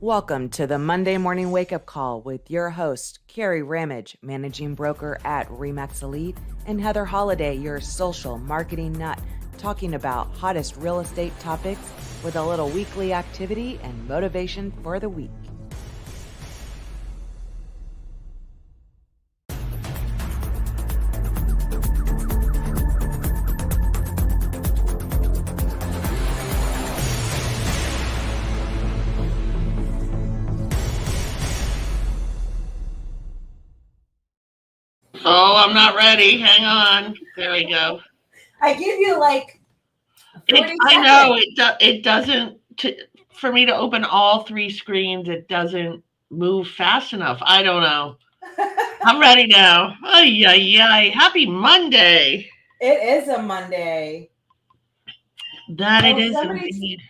Welcome to the Monday Morning Wake Up Call with your host, Kerry, managing broker at Remax Elite, and Heather Holliday, your social marketing nut, talking about hottest real estate topics with a little weekly activity and motivation for the week. Oh, I'm not ready. Hang on. There we go. I give you like 40 seconds. I know it doesn't. For me to open all three screens, it doesn't move fast enough. I don't know. I'm ready now. Ay, ay, ay. Happy Monday. It is a Monday. That it is indeed.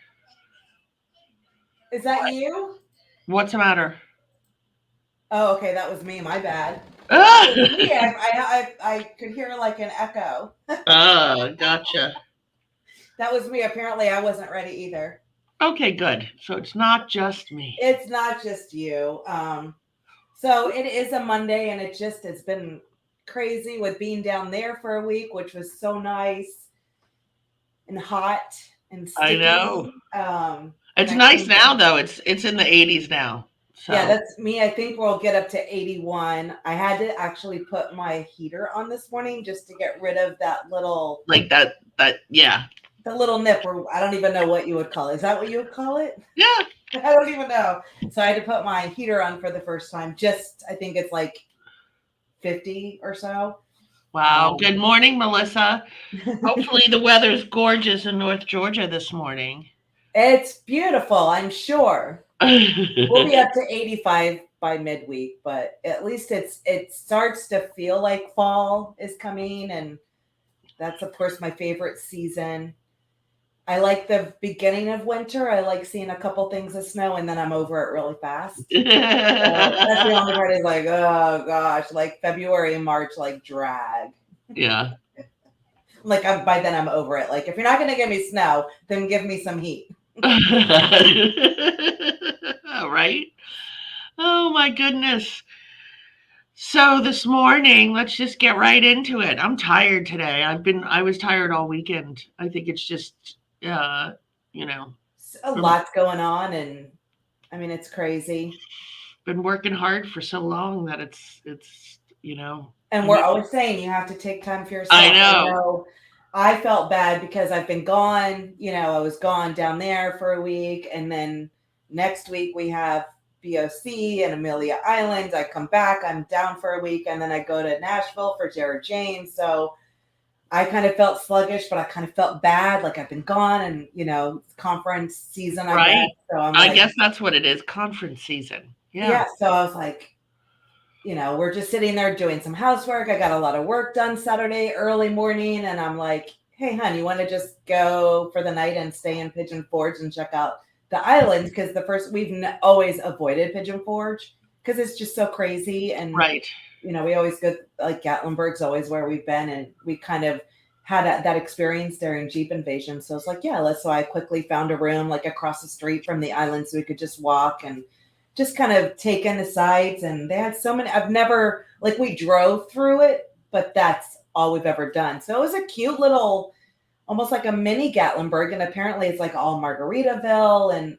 Is that you? What's the matter? Oh, okay, that was me. My bad. I could hear like an echo. Oh, gotcha. That was me. Apparently, I wasn't ready either. Okay, good. So it's not just me. It's not just you. So it is a Monday, and it's been crazy with being down there for a week, which was so nice and hot and sticky. I know. It's nice now, though. It's in the 80s now. So. Yeah, that's me. I think we'll get up to 81. I had to actually put my heater on this morning just to get rid of that little... Like that, yeah. The little nip, or I don't even know what you would call it. Is that what you would call it? Yeah. I don't even know. So I had to put my heater on for the first time. I think it's like 50 or so. Wow. Good morning, Melissa. Hopefully the weather's gorgeous in North Georgia this morning. It's beautiful, I'm sure. We'll be up to 85 by midweek, but at least it starts to feel like fall is coming, and that's of course my favorite season. I like the beginning of winter. I like seeing a couple things of snow, and then I'm over it really fast. So that's the only part is like, oh gosh, like February and March, like drag. Yeah. Like by then I'm over it. Like if you're not going to give me snow, then give me some heat. Right? Oh my goodness. So this morning, let's just get right into it. I'm tired today. I was tired all weekend. I think it's just, a lot's going on, and I mean, it's crazy. Been working hard for so long that it's. And we're always saying you have to take time for yourself. I know. I felt bad because I've been gone. I was gone down there for a week, and then next week we have BOC and Amelia Island. I come back, I'm down for a week, and then I go to Nashville for Jared James. So I kind of felt sluggish, but I kind of felt bad. Like I've been gone, and conference season. Right. So I guess that's what it is. Conference season. Yeah. So I was like, we're just sitting there doing some housework. I got a lot of work done Saturday early morning, and I'm like, hey, hon, you want to just go for the night and stay in Pigeon Forge and check out the islands? Because we've always avoided Pigeon Forge because it's just so crazy. And right. We always go, like Gatlinburg's always where we've been, and we kind of had that experience during Jeep Invasion. So it's like, yeah, so I quickly found a room like across the street from the island so we could just walk and just kind of take in the sights. And they had so many, I've never, like we drove through it, but that's all we've ever done. So it was a cute little, almost like a mini Gatlinburg. And apparently it's like all Margaritaville, and,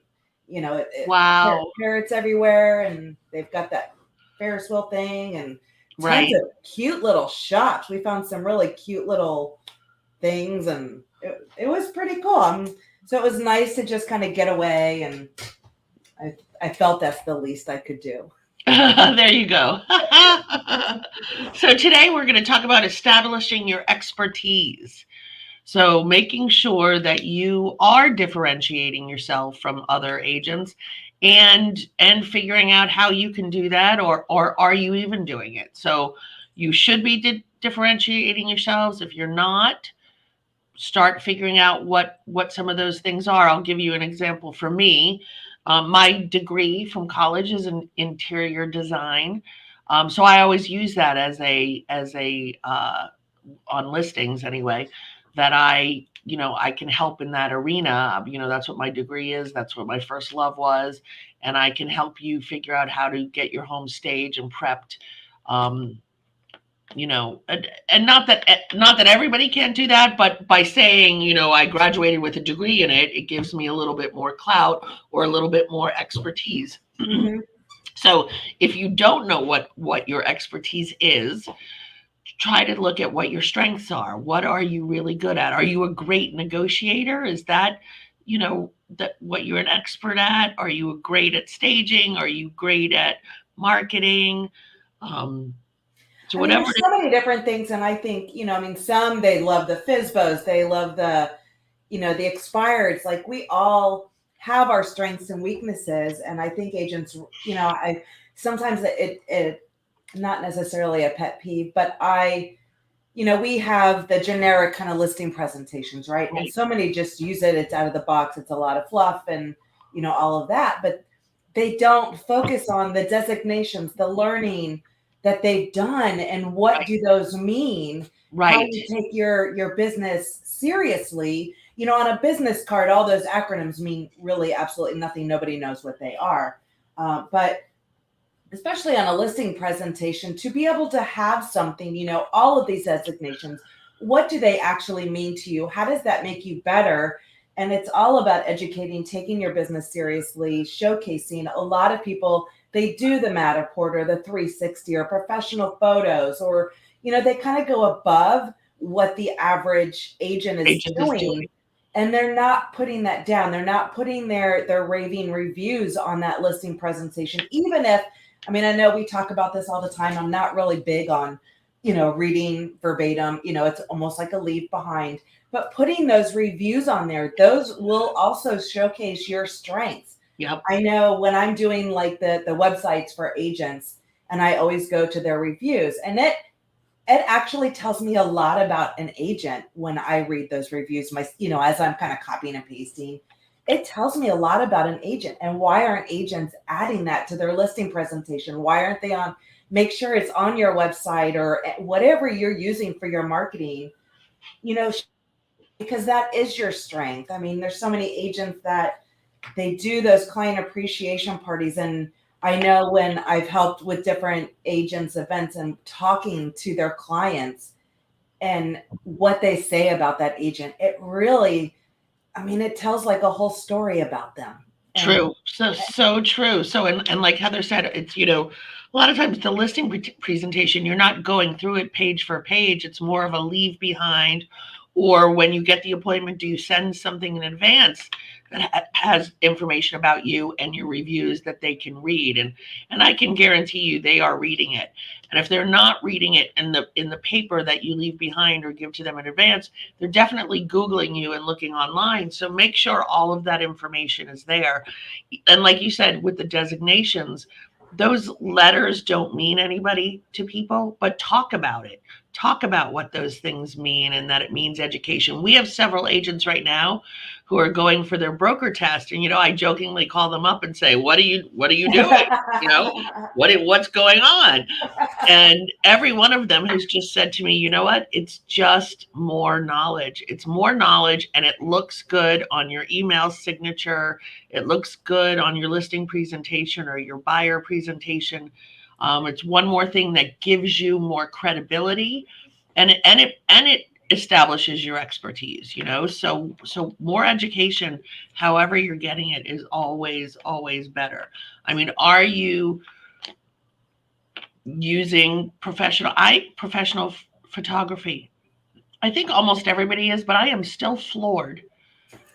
wow, parrots everywhere. And they've got that Ferris wheel thing and tons of cute little shops. We found some really cute little things, and it was pretty cool. So it was nice to just kind of get away, and I felt that's the least I could do. There you go. So today we're going to talk about establishing your expertise. So making sure that you are differentiating yourself from other agents and figuring out how you can do that, or are you even doing it? So you should be differentiating yourselves. If you're not, start figuring out what some of those things are. I'll give you an example for me. My degree from college is in interior design. So I always use that as a on listings anyway, that I can help in that arena. That's what my degree is. That's what my first love was. and I can help you figure out how to get your home staged and prepped. Um, and not that everybody can do that, but by saying, I graduated with a degree in it, it gives me a little bit more clout or a little bit more expertise. Mhm. So if you don't know what your expertise is, try to look at what your strengths are. What are you really good at? Are you a great negotiator? Is that, that what you're an expert at? Are you great at staging? Are you great at marketing? Um, so I mean, whatever there's it so many different things, and I think, I mean, some they love the FISBOs, they love the expireds. Like we all have our strengths and weaknesses, and I think agents, I sometimes it not necessarily a pet peeve, but we have the generic kind of listing presentations, right? And right, so many just use it. It's out of the box. It's a lot of fluff and, all of that. But they don't focus on the designations, the learning that they've done and what right, do those mean? How right, you take your business seriously. On a business card, all those acronyms mean really absolutely nothing. Nobody knows what they are. But especially on a listing presentation, to be able to have something, all of these designations, what do they actually mean to you? How does that make you better? And it's all about educating, taking your business seriously, showcasing. A lot of people, they do the Matterport or the 360 or professional photos, or, they kind of go above what the average agent is agent is doing. doing. And they're not putting that down. They're not putting their raving reviews on that listing presentation, even if, I mean, I know we talk about this all the time. I'm not really big on, reading verbatim. It's almost like a leave behind. But putting those reviews on there, those will also showcase your strengths. Yep. I know when I'm doing like the websites for agents, and I always go to their reviews, and it actually tells me a lot about an agent when I read those reviews. As I'm kind of copying and pasting, it tells me a lot about an agent and why aren't agents adding that to their listing presentation? Why aren't they on? Make sure it's on your website or whatever you're using for your marketing, you know, because that is your strength. I mean, there's so many agents that they do those client appreciation parties. And I know when I've helped with different agents events and talking to their clients and what they say about that agent, it really, I mean, it tells like a whole story about them. And True. So true. So and like Heather said, it's a lot of times the listing presentation, you're not going through it page for page. It's more of a leave behind, or when you get the appointment, do you send something in advance that has information about you and your reviews that they can read, and I can guarantee you they are reading it. And if they're not reading it in the paper that you leave behind or give to them in advance, they're definitely Googling you and looking online. So make sure all of that information is there. And like you said, with the designations, those letters don't mean anybody to people, but talk about it. Talk about what those things mean and that it means education. We have several agents right now who are going for their broker test. And I jokingly call them up and say, what are you doing? You know, what's going on? And every one of them has just said to me, you know what? It's just more knowledge. It's more knowledge, and it looks good on your email signature. It looks good on your listing presentation or your buyer presentation. It's one more thing that gives you more credibility, and it establishes your expertise. So more education, however you're getting it, is always better. I mean, are you using professional photography? I think almost everybody is, but I am still floored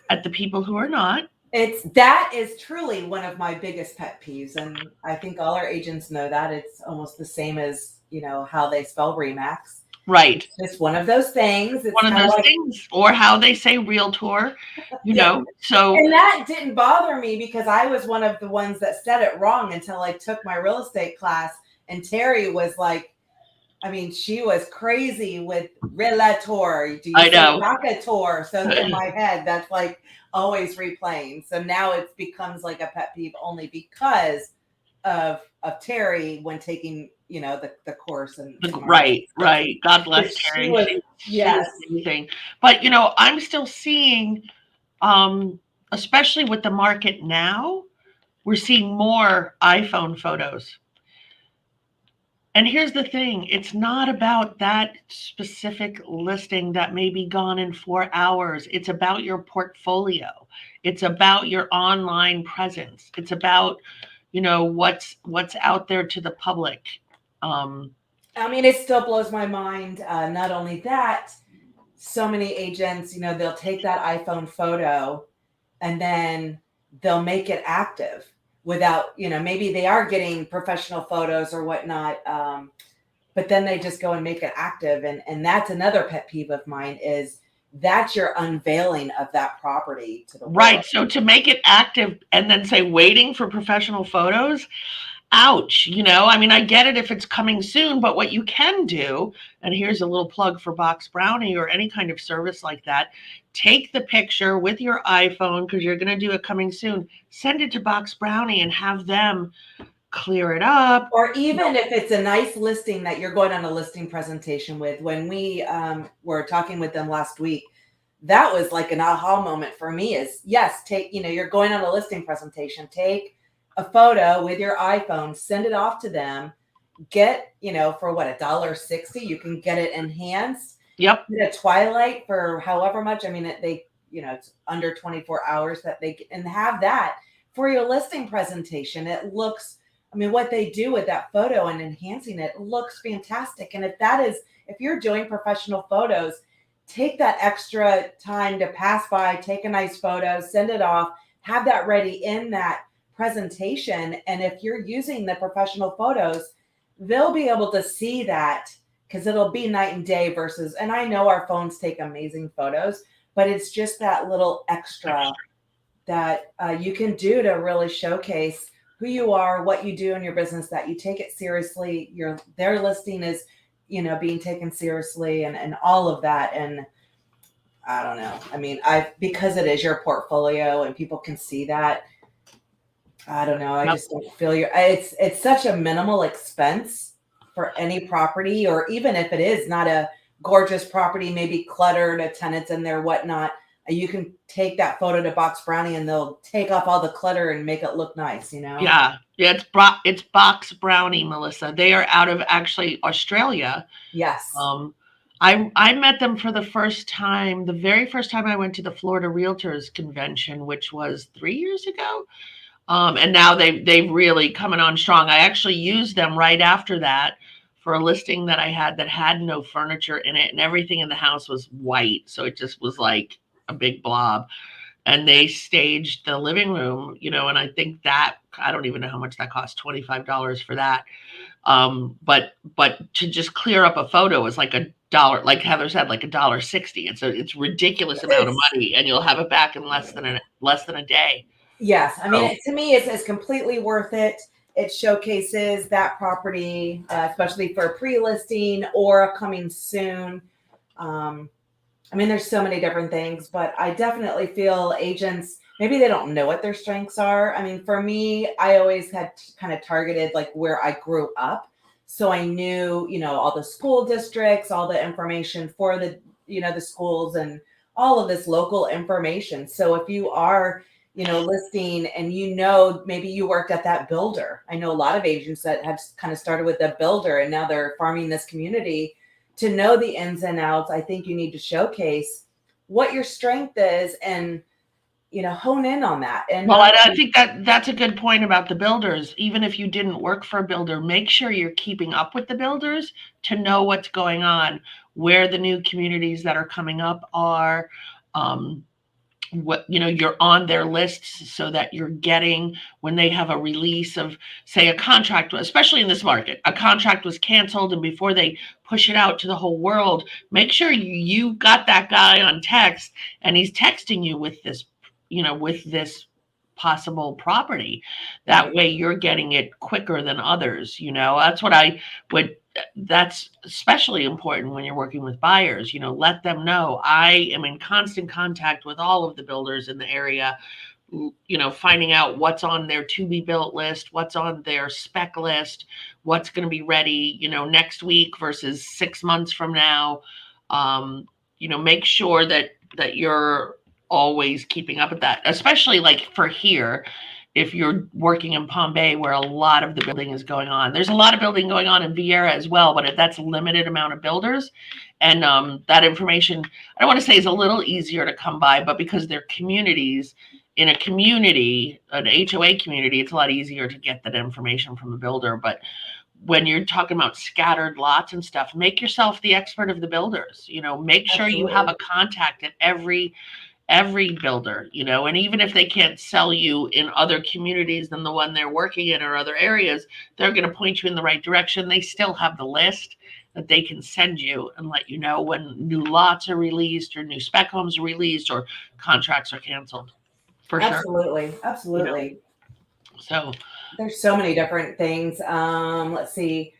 at the people who are not. that is truly one of my biggest pet peeves. And I think all our agents know that. It's almost the same as, how they spell Remax. Right. It's one of those things. It's One of kind of those like, things, or how they say realtor, yeah. So And that didn't bother me because I was one of the ones that said it wrong until I took my real estate class. And Terry was like, I mean, she was crazy with realtor. Do you I say know. locator? So in my head, that's like always replaying. So now it becomes like a pet peeve only because of Terry when taking, the course and Right. God bless she Kerry. was, She's yes. amazing. But I'm still seeing, especially with the market now, We're seeing more iPhone photos. And here's the thing, it's not about that specific listing that may be gone in 4 hours. It's about your portfolio. It's about your online presence. It's about, what's out there to the public. Um, I mean, it still blows my mind. Not only that, so many agents, they'll take that iPhone photo and then they'll make it active without, maybe they are getting professional photos or whatnot. But then they just go and make it active. And that's another pet peeve of mine is that's your unveiling of that property to the world. right. So to make it active and then say waiting for professional photos, ouch. I mean, I get it if it's coming soon, but what you can do, and here's a little plug for Box Brownie or any kind of service like that, take the picture with your iPhone because you're going to do it coming soon, send it to Box Brownie and have them clear it up. Or even if it's a nice listing that you're going on a listing presentation with, when we were talking with them last week, that was like an aha moment for me is yes, you're going on a listing presentation, take a photo with your iPhone, send it off to them, get, for what, $1.60, you can get it enhanced. Yep. Get a twilight for however much. I mean, it's under 24 hours that and have that for your listing presentation. It looks, I mean, what they do with that photo and enhancing it looks fantastic. And if you're doing professional photos, take that extra time to pass by, take a nice photo, send it off, have that ready in that presentation. And if you're using the professional photos, they'll be able to see that because it'll be night and day versus, and I know our phones take amazing photos, but it's just that little extra that you can do to really showcase who you are, what you do in your business, that you take it seriously. Their listing is, being taken seriously and all of that. And I don't know. I mean, because it is your portfolio and people can see that. I don't know. I just don't feel it's such a minimal expense for any property, or even if it is not a gorgeous property, maybe cluttered, a tenant's in there, whatnot. You can take that photo to Box Brownie and they'll take off all the clutter and make it look nice, Yeah. It's Box Brownie, Melissa. They are out of actually Australia. Yes. I met them for the very first time I went to the Florida Realtors Convention, which was 3 years ago. And now they've really coming on strong. I actually used them right after that for a listing that I had no furniture in it, and everything in the house was white. So it just was like a big blob. And they staged the living room, and I think that, I don't even know how much that cost, $25 for that. But to just clear up a photo is like $1, like Heather said, like $1.60. And so it's ridiculous amount of money, and you'll have it back in less than a day. Yes. I mean, to me, it's completely worth it. It showcases that property, especially for a pre-listing or a coming soon. I mean, there's so many different things, but I definitely feel agents, maybe they don't know what their strengths are. I mean, for me, I always had kind of targeted like where I grew up. So I knew, all the school districts, all the information for the schools and all of this local information. So if you are, listing and maybe you worked at that builder. I know a lot of agents that have kind of started with the builder and now they're farming this community. To know the ins and outs, I think you need to showcase what your strength is and, hone in on that. And well, I think that's a good point about the builders. Even if you didn't work for a builder, make sure you're keeping up with the builders to know what's going on, where the new communities that are coming up are, what you're on their lists so that you're getting, when they have a release of, say, a contract, especially in this market, a contract was canceled, and before they push it out to the whole world, make sure you got that guy on text and he's texting you with this possible property. That way you're getting it quicker than others. That's what I would, that's especially important when you're working with buyers. Let them know I am in constant contact with all of the builders in the area, finding out what's on their to be built list, what's on their spec list, what's going to be ready, next week versus 6 months from now. Make sure that you're always keeping up with that, especially like for here, if you're working in Palm Bay where a lot of the building is going on. There's a lot of building going on in Vieira as well, but that's a limited amount of builders. And that information, I don't want to say is a little easier to come by, but because they're communities, in a community, an HOA community, it's a lot easier to get that information from a builder. But when you're talking about scattered lots and stuff, make yourself the expert of the builders. Make sure you have a contact at every builder, and even if they can't sell you in other communities than the one they're working in or other areas, they're going to point you in the right direction. They still have the list that they can send you and let you know when new lots are released or new spec homes are released or contracts are canceled. For Absolutely. sure. Absolutely. So there's so many different things. Let's see.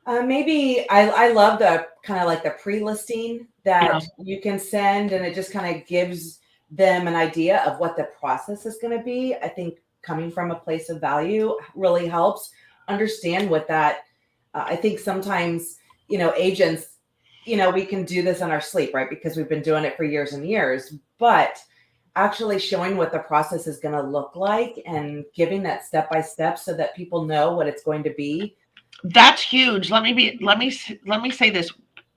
Maybe I love the kind of like the pre-listing that you can send, and it just kind of gives them an idea of what the process is going to be. I think coming from a place of value really helps understand what that. I think sometimes, agents, we can do this in our sleep, right? Because we've been doing it for years and years, but actually showing what the process is going to look like and giving that step by step so that people know what it's going to be. That's huge. Let me say this.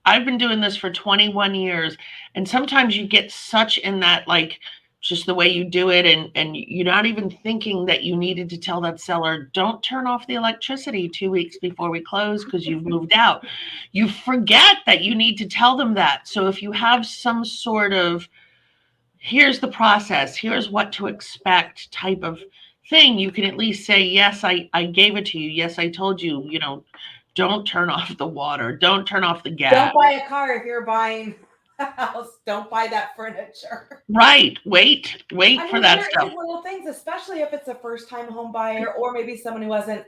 I've been doing this for 21 years, and sometimes you get such in that, like, just the way you do it, and you're not even thinking that you needed to tell that seller, don't turn off the electricity 2 weeks before we close because you've moved out. You forget that you need to tell them that. So if you have some sort of, here's the process, here's what to expect type of thing, you can at least say, yes, I gave it to you. Yes, I told you, don't turn off the water. Don't turn off the gas. Don't buy a car if you're buying a house. Don't buy that furniture. Right. Wait for that stuff. There is little things, especially if it's a first-time home buyer or maybe someone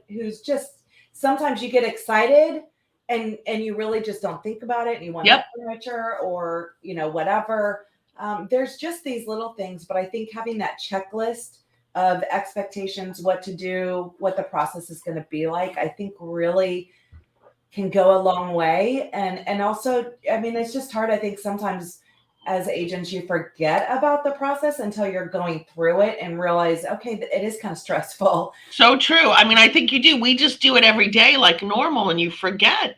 who's just, sometimes you get excited and you really just don't think about it and you want that furniture or, whatever. There's just these little things, but I think having that checklist of expectations, what to do, what the process is going to be like, I think really can go a long way. And also, I mean, it's just hard. I think sometimes as agents, you forget about the process until you're going through it and realize, okay, it is kind of stressful. So true. I mean, I think you do. We just do it every day like normal, and you forget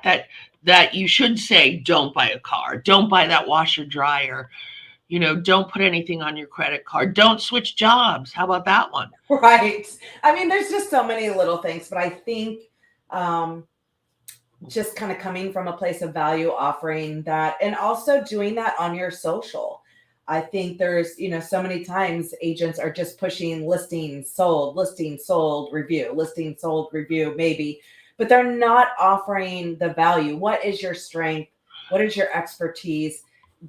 that you should say, don't buy a car, don't buy that washer dryer, don't put anything on your credit card, don't switch jobs. How about that one? Right. I mean, there's just so many little things, but I think just kind of coming from a place of value, offering that, and also doing that on your social. I think there's, so many times agents are just pushing listings sold, review, listing sold, review, maybe, but they're not offering the value. What is your strength? What is your expertise?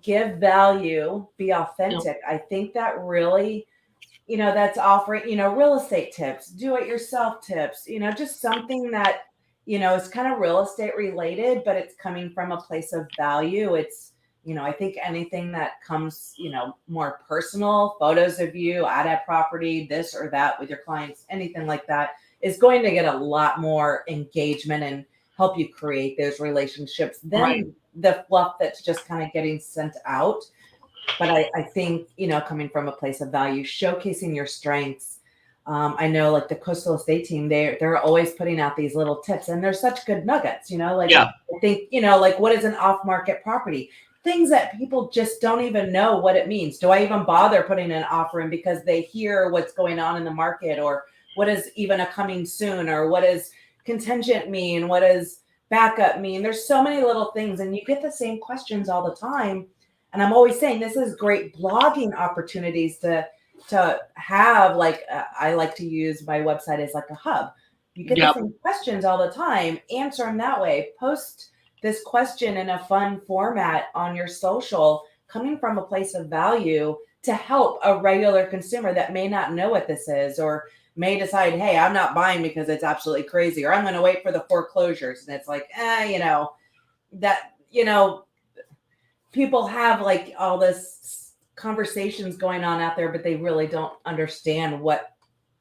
Give value, be authentic. I think that really, that's offering, real estate tips, do it yourself tips, just something that, it's kind of real estate related, but it's coming from a place of value. It's, I think anything that comes, more personal, photos of you at a property, this or that with your clients, anything like that is going to get a lot more engagement and help you create those relationships than the fluff that's just kind of getting sent out. But I think, coming from a place of value, showcasing your strengths. I know like the coastal estate team, they're always putting out these little tips and they're such good nuggets, I think, like what is an off-market property? Things that people just don't even know what it means. Do I even bother putting an offer in because they hear what's going on in the market, or what is even a coming soon, or what does contingent mean? What does backup mean? There's so many little things and you get the same questions all the time. And I'm always saying this is great blogging opportunities to have, like, I like to use my website as like a hub. You get the same questions all the time, answer them that way, post this question in a fun format on your social, coming from a place of value to help a regular consumer that may not know what this is, or may decide, hey, I'm not buying because it's absolutely crazy, or I'm going to wait for the foreclosures. And it's like, people have like all this conversations going on out there, but they really don't understand what,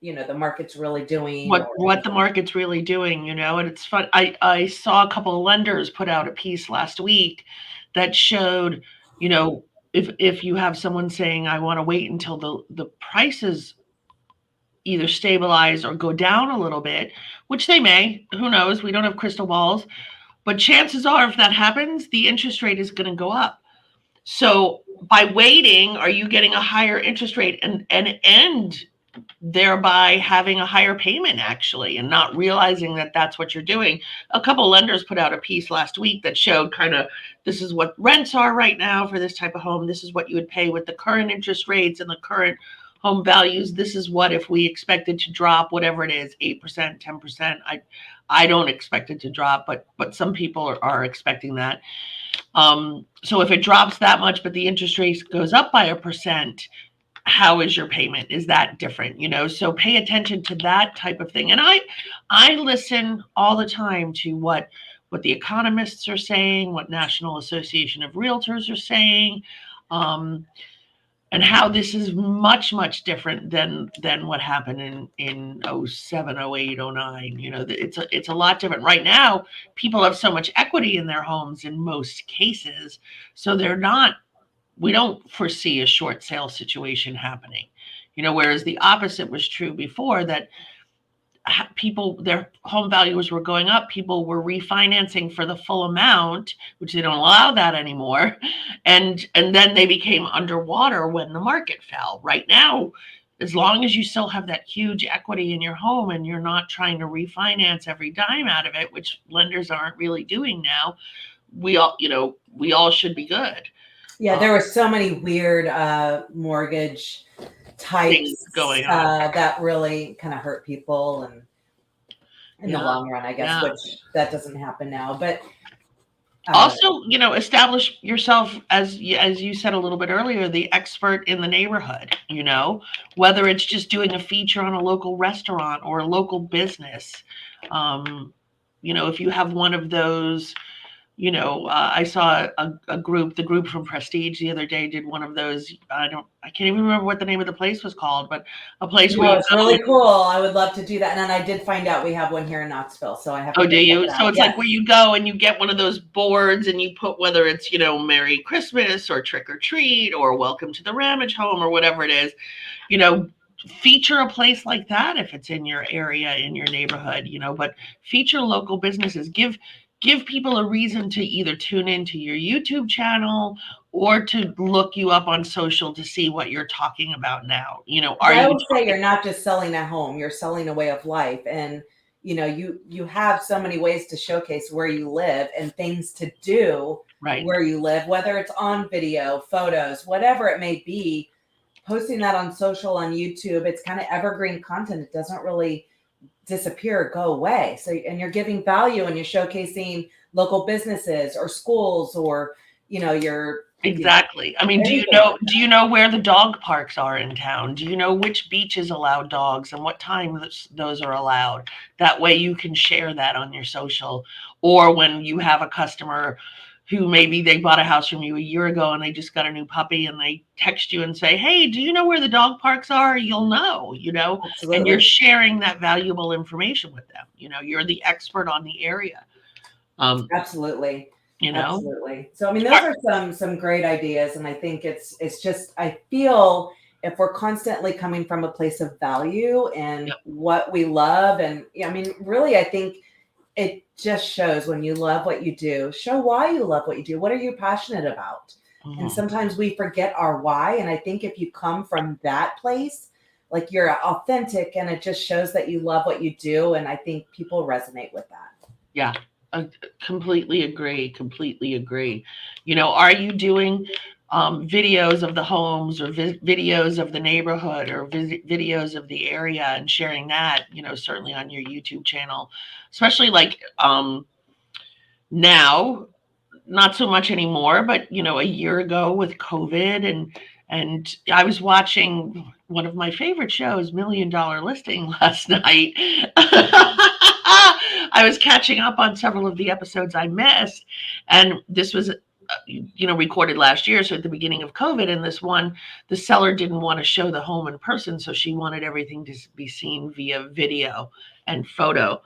the market's really doing. What the market's really doing, and it's fun. I saw a couple of lenders put out a piece last week that showed, if you have someone saying, I want to wait until the prices either stabilize or go down a little bit, which they may. Who knows? We don't have crystal balls. But chances are, if that happens, the interest rate is going to go up. So by waiting, are you getting a higher interest rate and thereby having a higher payment actually and not realizing that that's what you're doing? A couple lenders put out a piece last week that showed kind of this is what rents are right now for this type of home. This is what you would pay with the current interest rates and the current home values. This is what if we expected to drop whatever it is, 8%, 10%. I don't expect it to drop, but some people are expecting that. So if it drops that much, but the interest rate goes up by 1%, how is your payment? Is that different? So pay attention to that type of thing. And I listen all the time to what the economists are saying, what National Association of Realtors are saying, and how this is much, much different than what happened in 07, 08, 09. It's a lot different. Right now, people have so much equity in their homes in most cases, so we don't foresee a short sale situation happening. Whereas the opposite was true before, that people, their home values were going up, people were refinancing for the full amount, which they don't allow that anymore, and then they became underwater when the market fell. Right now, as long as you still have that huge equity in your home and you're not trying to refinance every dime out of it, which lenders aren't really doing now, we all should be good. Yeah, there were so many weird mortgage types going on that really kind of hurt people, and in the long run, I guess, which that doesn't happen now. But also, establish yourself as you said a little bit earlier, the expert in the neighborhood. Whether it's just doing a feature on a local restaurant or a local business. If you have one of those. I saw the group from Prestige the other day did one of those. I can't even remember what the name of the place was called, but a place where it's really cool. I would love to do that. And then I did find out we have one here in Knoxville, so I have to. Oh, do you? So it's like where you go and you get one of those boards and you put whether it's, Merry Christmas or Trick or Treat or Welcome to the Ramage Home or whatever it is, feature a place like that if it's in your area, in your neighborhood, but feature local businesses. Give people a reason to either tune into your YouTube channel or to look you up on social to see what you're talking about now. I would say you're not just selling a home, you're selling a way of life. And, you have so many ways to showcase where you live and things to do where you live, whether it's on video, photos, whatever it may be. Posting that on social, on YouTube, it's kind of evergreen content. It doesn't really disappear or go away. So, and you're giving value and you're showcasing local businesses or schools or, exactly. I mean, do you know where the dog parks are in town? Do you know which beaches allow dogs and what time those are allowed? That way you can share that on your social. Or when you have a customer who maybe they bought a house from you a year ago and they just got a new puppy and they text you and say, hey, do you know where the dog parks are? You'll know, Absolutely. And you're sharing that valuable information with them. You're the expert on the area. Absolutely. Absolutely. So, I mean, those are some great ideas. And I think it's just, I feel if we're constantly coming from a place of value and what we love, and I mean, really, I think it just shows when you love what you do, show why you love what you do. What are you passionate about? Mm-hmm. And sometimes we forget our why. And I think if you come from that place, like you're authentic and it just shows that you love what you do. And I think people resonate with that. Yeah, I completely agree. Are you doing videos of the homes or videos of the neighborhood or videos of the area and sharing that, certainly on your YouTube channel, especially like now, not so much anymore, but, a year ago with COVID and I was watching one of my favorite shows, $1 Million Listing, last night. I was catching up on several of the episodes I missed, and this was recorded last year, so at the beginning of COVID. And this one, the seller didn't want to show the home in person, so she wanted everything to be seen via video and photo.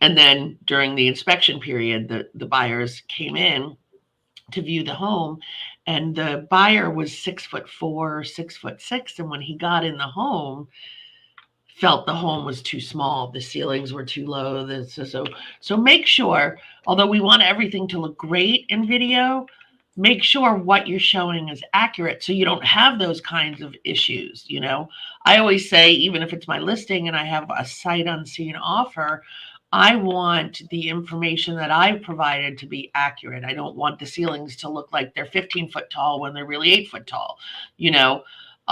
And then during the inspection period, the buyers came in to view the home, and the buyer was 6'4", 6'6", and when he got in the home, felt the home was too small, the ceilings were too low. So make sure, although we want everything to look great in video, make sure what you're showing is accurate so you don't have those kinds of issues. I always say, even if it's my listing and I have a sight unseen offer, I want the information that I've provided to be accurate. I don't want the ceilings to look like they're 15 foot tall when they're really 8 foot tall.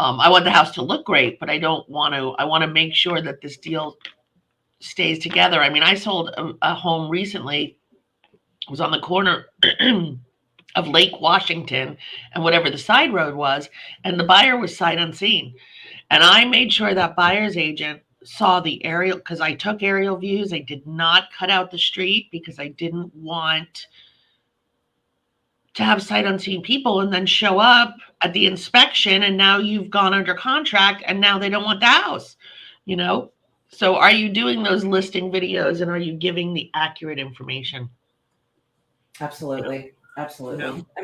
I want the house to look great, but I want to make sure that this deal stays together. I mean, I sold a home recently. It was on the corner of Lake Washington and whatever the side road was, and the buyer was sight unseen. And I made sure that buyer's agent saw the aerial, because I took aerial views. I did not cut out the street because I didn't want to have sight unseen people and then show up at the inspection and now you've gone under contract and now they don't want the house. So are you doing those listing videos and are you giving the accurate information? Absolutely. I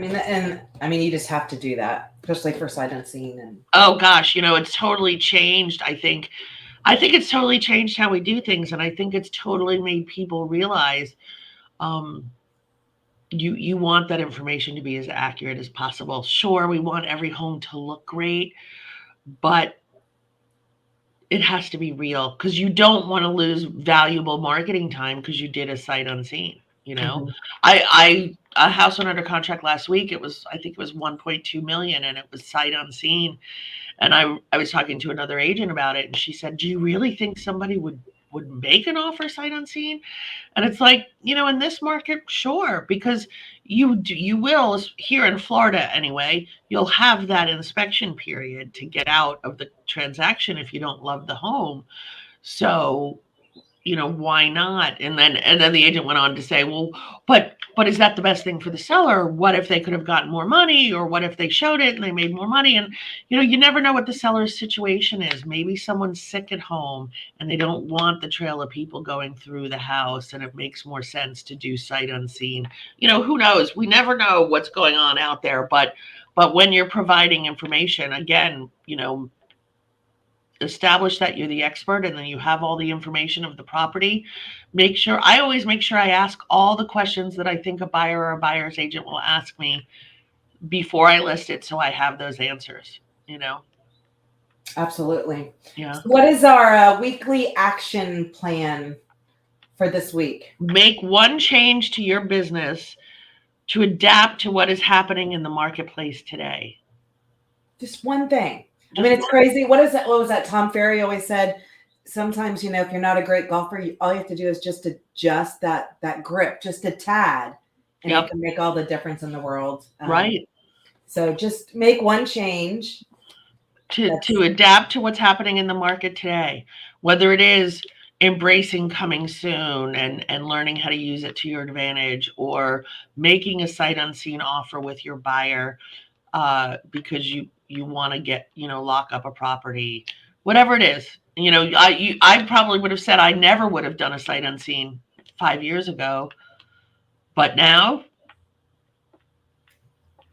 mean, you just have to do that, especially for sight unseen. And oh gosh, it's totally changed. I think it's totally changed how we do things, and I think it's totally made people realize you want that information to be as accurate as possible. Sure, we want every home to look great, but it has to be real, because you don't want to lose valuable marketing time because you did a sight unseen. Mm-hmm. A house went under contract last week. I think it was 1.2 million, and it was sight unseen. And I was talking to another agent about it, and she said, "Do you really think somebody would make an offer sight unseen?" And it's like, in this market, sure, because you will, here in Florida anyway, you'll have that inspection period to get out of the transaction if you don't love the home. So, why not? And then the agent went on to say, well, but is that the best thing for the seller? What if they could have gotten more money, or what if they showed it and they made more money? And, you never know what the seller's situation is. Maybe someone's sick at home and they don't want the trail of people going through the house, and it makes more sense to do sight unseen. Who knows? We never know what's going on out there, but when you're providing information, again, establish that you're the expert and then you have all the information of the property. I always make sure I ask all the questions that I think a buyer or a buyer's agent will ask me before I list it, so I have those answers. Absolutely. Yeah. So what is our weekly action plan for this week? Make one change to your business to adapt to what is happening in the marketplace today. Just one thing. It's crazy. What was that Tom Ferry always said? Sometimes, if you're not a great golfer, all you have to do is just adjust that grip, just a tad, and It can make all the difference in the world. Right. So just make one change. To adapt to what's happening in the market today, whether it is embracing coming soon and learning how to use it to your advantage, or making a sight unseen offer with your buyer because you want to get, lock up a property, whatever it is. I probably would have said I never would have done a sight unseen 5 years ago, but now,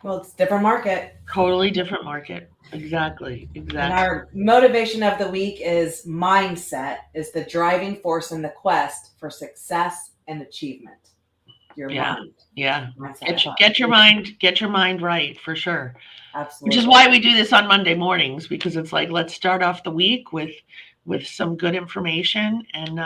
well, it's a different market. Totally different market. Exactly. And our motivation of the week is mindset is the driving force in the quest for success and achievement. Your mind. Yeah. Get your mind right, for sure. Absolutely. Which is why we do this on Monday mornings, because it's like, let's start off the week with some good information, and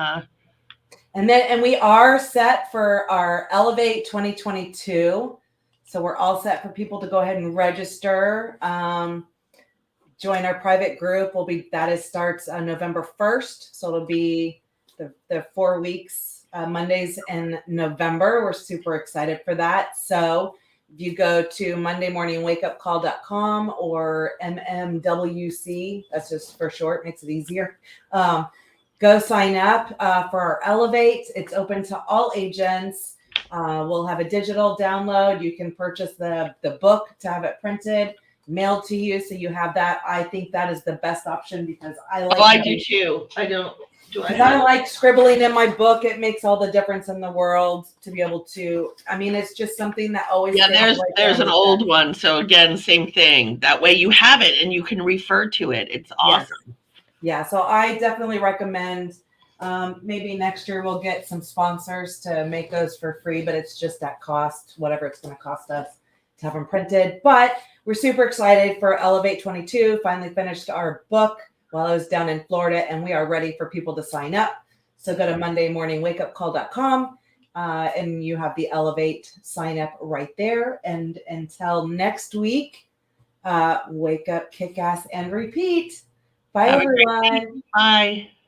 we are set for our Elevate 2022. So we're all set for people to go ahead and register. Join our private group. Starts on November 1st. So it'll be the 4 weeks, Mondays in November. We're super excited for that. So if you go to mondaymorningwakeupcall.com or MMWC, that's just for short, makes it easier. Go sign up for our Elevate. It's open to all agents. We'll have a digital download. You can purchase the book to have it printed, mailed to you, so you have that. I think that is the best option because I do too. I don't. I like scribbling in my book. It makes all the difference in the world to be able to. It's just something that always. Yeah, there's an old one. So again, same thing. That way you have it and you can refer to it. It's awesome. Yeah, so I definitely recommend maybe next year we'll get some sponsors to make those for free, but it's just at cost, whatever it's going to cost us to have them printed. But we're super excited for Elevate 22. Finally finished our book while I was down in Florida, and we are ready for people to sign up. So go to MondayMorningWakeUpCall.com and you have the Elevate sign up right there. And until next week, wake up, kick ass, and repeat. Bye, Have a great day. everyone. Bye.